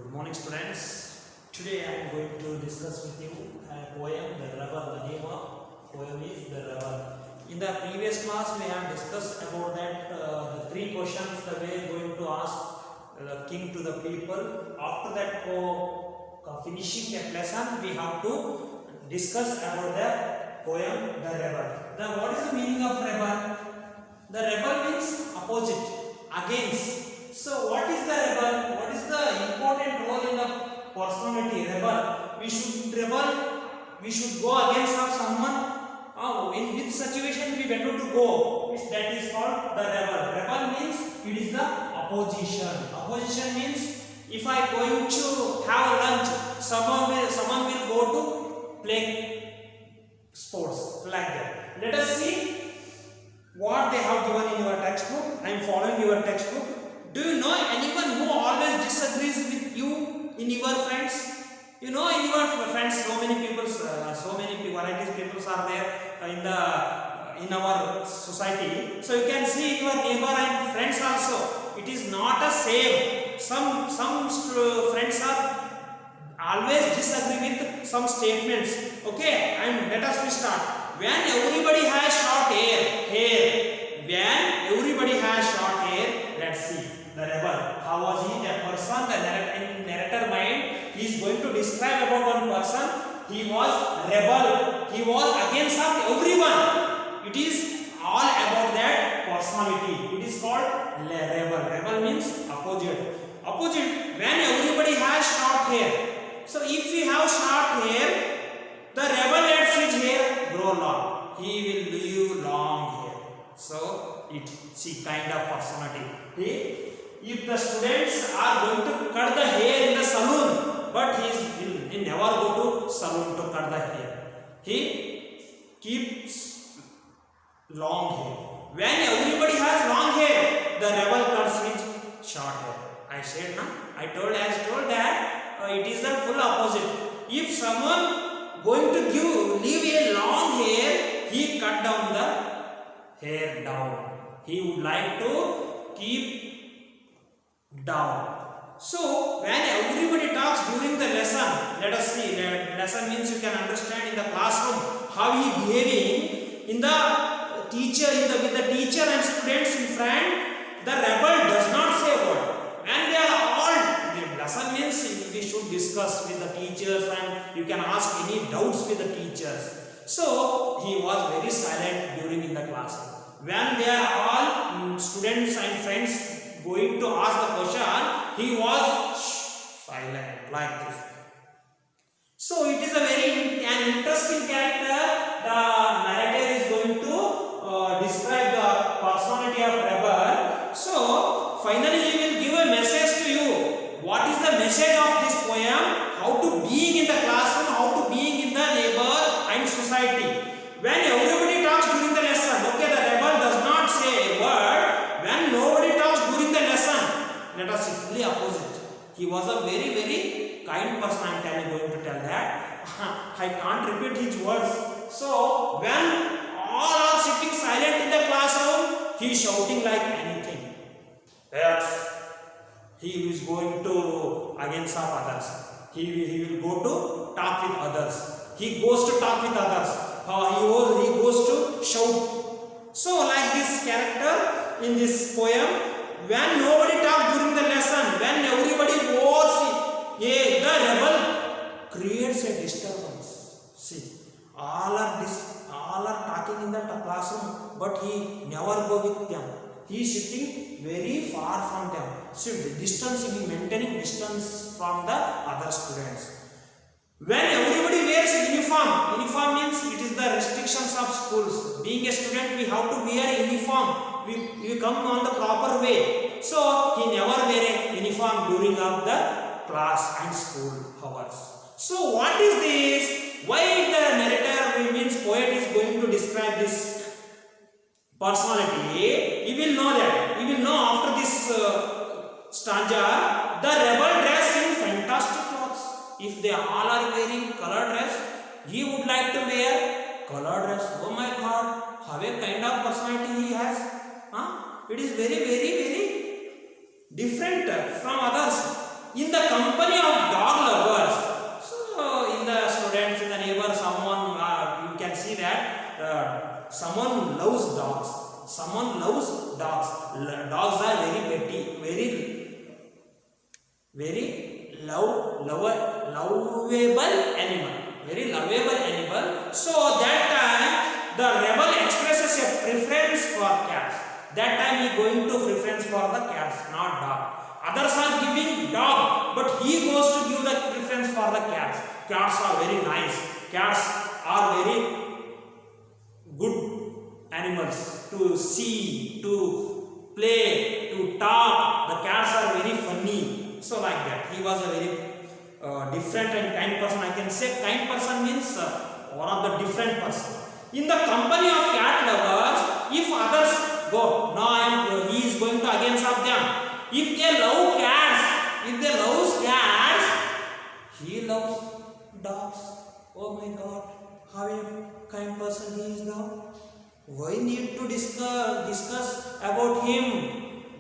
Good morning, students. Today I am going to discuss with you a poem, The Rebel. The name of poem is The Rebel. In the previous class, we have discussed about that the three questions that we are going to ask the king to the people. After that, finishing that lesson, we have to discuss about the poem, The Rebel. What is the meaning of rebel? The rebel means opposite, against. So what is the rebel? What is the important role in the personality? Rebel. We should rebel. We should go against of someone. In which situation we better to go? That is called the rebel. Rebel means it is the opposition. Opposition means if I going to have lunch, someone will go to play sports like that. Let us see what they have given in your textbook. I am following your textbook. Do you know anyone who always disagrees with you in your friends? You know, in your friends, so many people, varieties people are there in our society. So you can see in your neighbor and friends also. It is not a same. Some friends are always disagree with some statements. Okay, and let us start. When everybody has short hair. When everybody has short hair, let's see. The rebel. How was he? That person, the narrator mind, he is going to describe about one person. He was rebel. He was against everyone. It is all about that personality. It is called rebel. Rebel means opposite. Opposite. When everybody has short hair. So if we have short hair, the rebel lets his hair grow long. He will leave long hair. So she kind of personality. If the students are going to cut the hair in the salon, but he never go to salon to cut the hair. He keeps long hair. When everybody has long hair, the rebel cuts his short hair. I said, no? I told that it is the full opposite. If someone going to leave a long hair, he cut down the hair down. He would like to keep down. So when everybody talks during the lesson, let us see. Lesson means you can understand in the classroom how he behaving in the teacher with the teacher and students in front. The rebel does not say word, and they are all. The lesson means we should discuss with the teachers and you can ask any doubts with the teachers. So he was very silent during in the class. When they are all students and friends going to ask the question, he was silent like this. So it is a very interesting character. The narrator is going to describe the personality of rebel. So finally he will give a message to you. What is the message of this poem? How to being in the classroom, how to being in the neighbor and society. When everybody talks during the lesson, okay, the rebel does not say a word. When nobody talks during the lesson, let us see, fully opposite. He was a very, very kind person. I am going to tell that. I can't repeat his words. So when all are sitting silent in the classroom, he is shouting like anything. That's he is going to against of others. He will go to talk with others. He goes to talk with others. He goes to shout. So like this character in this poem, when nobody talks during the lesson, when everybody was, the rebel creates a disturbance. See, all are talking in the classroom, but he never go with them. He is sitting very far from them. So the distance, he is maintaining distance from the other students. When everybody wears uniform means it is the restrictions of schools. Being a student, we have to wear uniform. We come on the proper way. So he never wear a uniform during of the class and school hours. So what is this? Why the narrator means poet is going to describe this personality? He will know that. He will know after this stanza, the rebel dress in fantastic clothes. If they all are wearing colored dress, he would like to wear colored dress. Oh my God, how a kind of personality he has. It is very, very, very different from others. In the company someone loves dogs. Someone loves dogs. Dogs are very petty, very lovable animal. Very lovable animal. So that time the rebel expresses a preference for cats. That time he going to preference for the cats, not dog. Others are giving dog, but he goes to give the preference for the cats. Cats are very nice. Cats are very good animals to see, to play, to talk. The cats are very funny. So like that, he was a very different and kind person. I can say kind person means one of the different person. In the company of cat lovers, if others go, now he is going to against of them. If they love cats, he loves dogs. Oh my God, how a kind person he is now. Why need to discuss about him?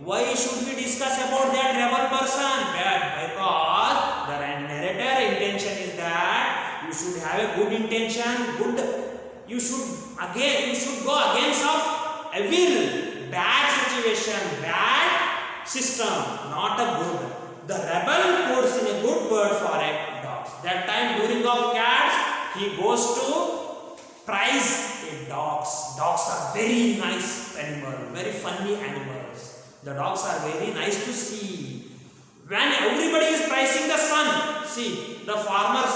Why should we discuss about that rebel person? Because the narrator intention is that you should have a good intention, you should go against of evil, bad situation, bad system, not a good. The rebel puts in a good word for a dog. That time during of cats, he goes to prize a dogs. Dogs are very nice animal, very funny animals. The dogs are very nice to see. When everybody is praising the sun, see the farmers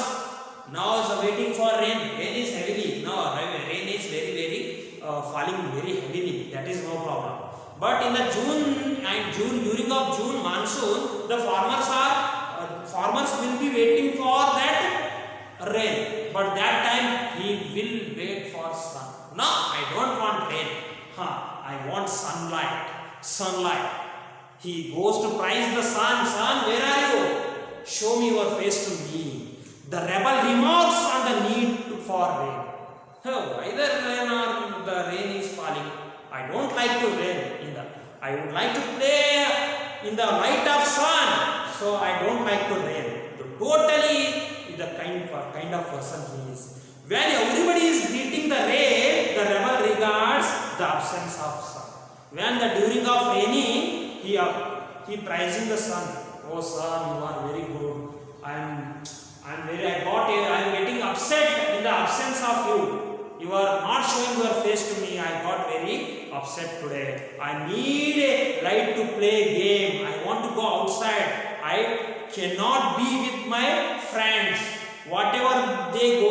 now is waiting for rain. Rain is heavily. No, rain is very falling very heavily. That is no problem. But in the during of June monsoon, the farmers will be waiting for that rain. But that time he will wait for sun. No, I don't want rain. I want sunlight. He goes to praise the sun. Sun, where are you? Show me your face to me. The rebel remarks on the need for rain. Either rain or the rain is falling. I don't like to rain. I would like to play in the light of sun. So I don't like to rain. Totally the kind of person he is. When everybody is greeting the rain, the rebel regards the absence of sun. When the during of raining, he praising the sun. Oh sun, you are very good. I am getting upset in the absence of you. You are not showing your face to me. I got very upset today. I need a light to play game. I want to go outside. I cannot be with my friends. Whatever they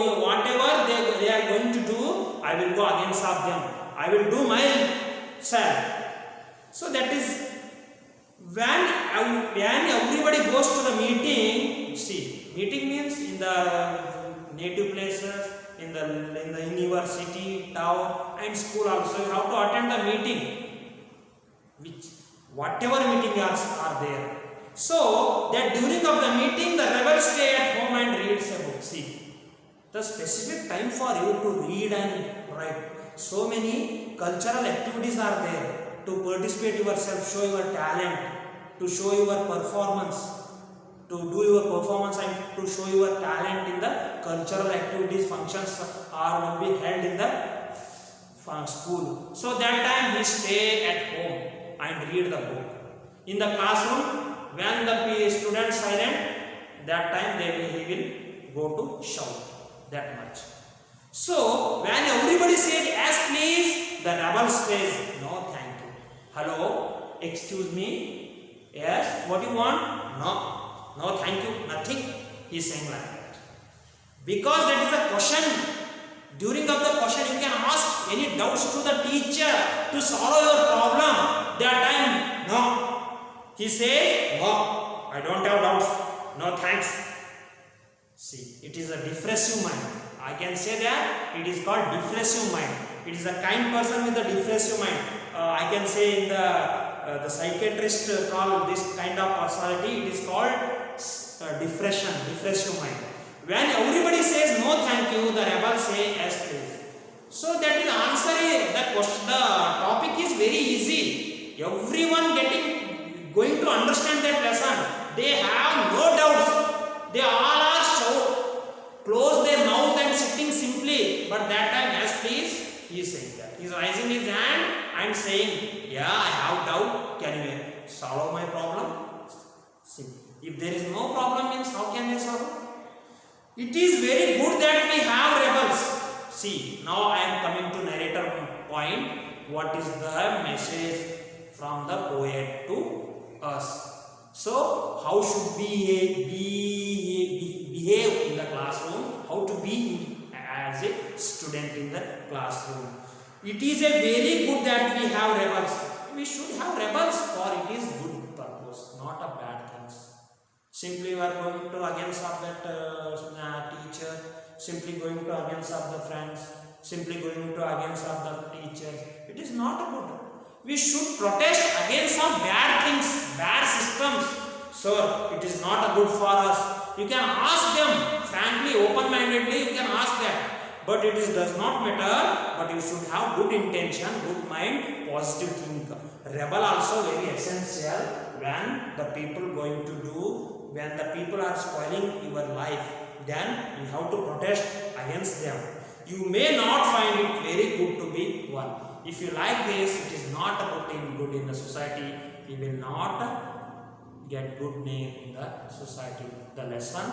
are going to do, I will go against of them. I will do myself. So that is when everybody goes to the meeting. See, meeting means in the native places, in the university, town and school also you have to attend the meeting. Whatever meeting are there. So that during of the meeting, the rebels stay at home and reads a book. See, the specific time for you to read and write. So many cultural activities are there to participate yourself, show your talent, to show your performance, to do your performance and to show your talent in the cultural activities, functions will be held in the school. So that time he stay at home and read the book. In the classroom, when the students silent, that time he will go to shout. That much. So when everybody said yes please, the rebel says no thank you. Hello, excuse me, yes, what do you want? No thank you, nothing. He is saying like that. Because that is a question. During of the question you can ask any doubts to the teacher to solve your problem. That time, no. He says, no, I don't have doubts. No thanks. See, it is a depressive mind. I can say that it is called depressive mind. It is a kind person with a depressive mind. I can say in the psychiatrist call this kind of personality, it is called depressive mind. When everybody says no thank you, the rebel say yes please. So that is answer. The topic is very easy. Everyone going to understand that lesson. They have no doubts. They all are close their mouth and sitting simply. But that time, yes please, he is saying that. He is raising his hand and saying, yeah, I have doubt, can you solve my problem? See, if there is no problem means how can I solve? It is very good that we have rebels. See, now I am coming to narrator point. What is the message from the poet to us? So, how should we behave in the classroom? How to be as a student in the classroom? It is a very good that we have rebels. We should have rebels, for it is good purpose, not a bad things. Simply we are going to against of that teacher, simply going to against of the friends, simply going to against of the teacher. It is not good. We should protest against some bad things, bad systems. Sir, it is not a good for us. You can ask them frankly, open-mindedly, you can ask that. But it is, does not matter, but you should have good intention, good mind, positive think. Rebel also very essential when the people going to do, when the people are spoiling your life, then you have to protest against them. You may not find it very good to be one. If you like this, it is not good in the society. You will not get good name in the society. The lesson,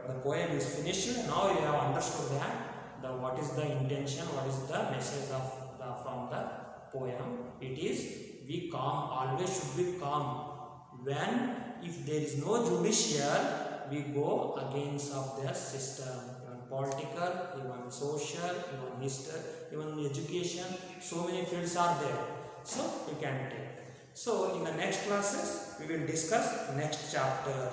the poem is finished. Now you have understood that what is the intention, what is the message of from the poem. It is, we calm, always should be calm. When if there is no judicial, we go against of the system. Even political, even social, even history, even education. So many fields are there. So you can take. So in the next classes, we will discuss next chapter.